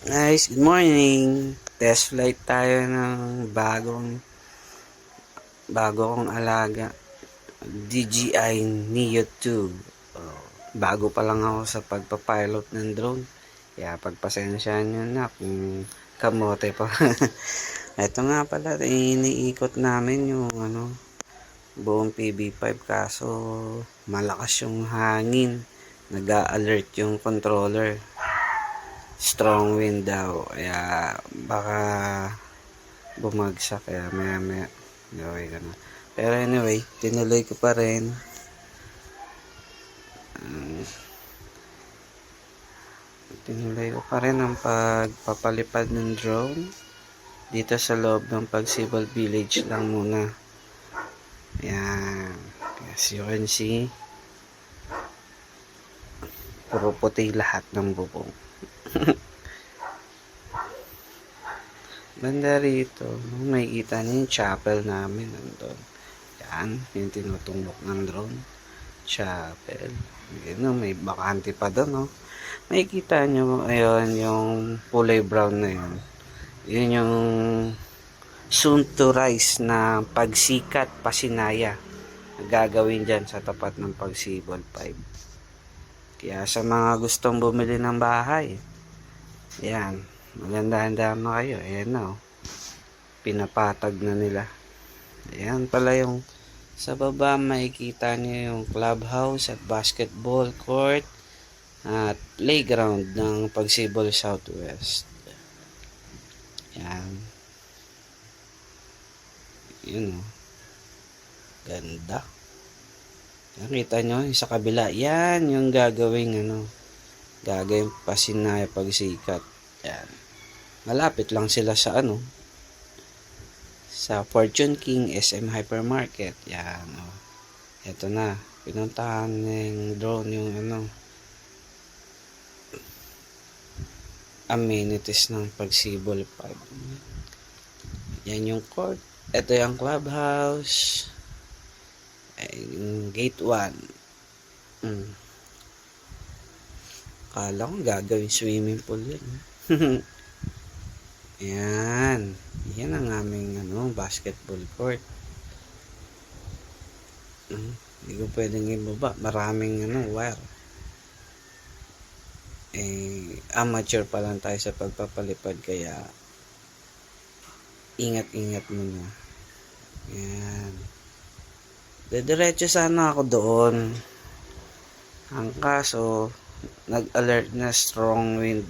Guys, good morning. Test flight tayo ng bago kong alaga. DJI Neo 2. Bago pa lang ako sa pagpapilot ng drone. Kaya pagpasensyahan nyo na kung kamote pa. Ito nga pala, iniikot namin yung buong PB5 kaso malakas yung hangin. Nag-a-alert yung controller. Strong wind daw, kaya baka bumagsak, kaya maya gawin ko na. Pero anyway, tinuloy ko pa rin. Ang pagpapalipad ng drone dito sa loob ng Pagsibol Village lang muna. Ayan, as you can see, puro puti lahat ng bubong. Banda rito, may kita niyo yung chapel namin nandun. Yan, yung tinutunok ng drone. Chapel. Yan, may bakante pa doon, no? May kita nyo, ayun, yung kulay brown na yun. Yun yung soon to rise na Pagsikat Pasinaya. Gagawin dyan sa tapat ng Pagsibol 5. Kaya sa mga gustong bumili ng bahay, yan, maganda-handa na kayo. Ayan na, oh. Pinapatag na nila. Ayan pala yung sa baba, makikita nyo yung clubhouse at basketball court at playground ng Pagsibol Southwest. Ayan. Yun, oh. Ganda. Nakita nyo yung sa kabila. Yan yung gagawing Pasinaya Pagsikat. Yan. Malapit lang sila sa sa Fortune King SM Hypermarket. Yan, oh. Ito na, pinuntahan ng drone yung amenities ng Pagsibol 5. Yan yung court. Ito yung clubhouse. Yung gate 1. Kala ko gagawin swimming pool yan. Yan. Yan ang aming basketball court. Hindi ko pwedeng ibaba. Maraming wire. Amateur pa lang tayo sa pagpapalipad, kaya ingat-ingat muna. Yan. Diretso sana ako doon. Ang kaso, nag-alert na strong wind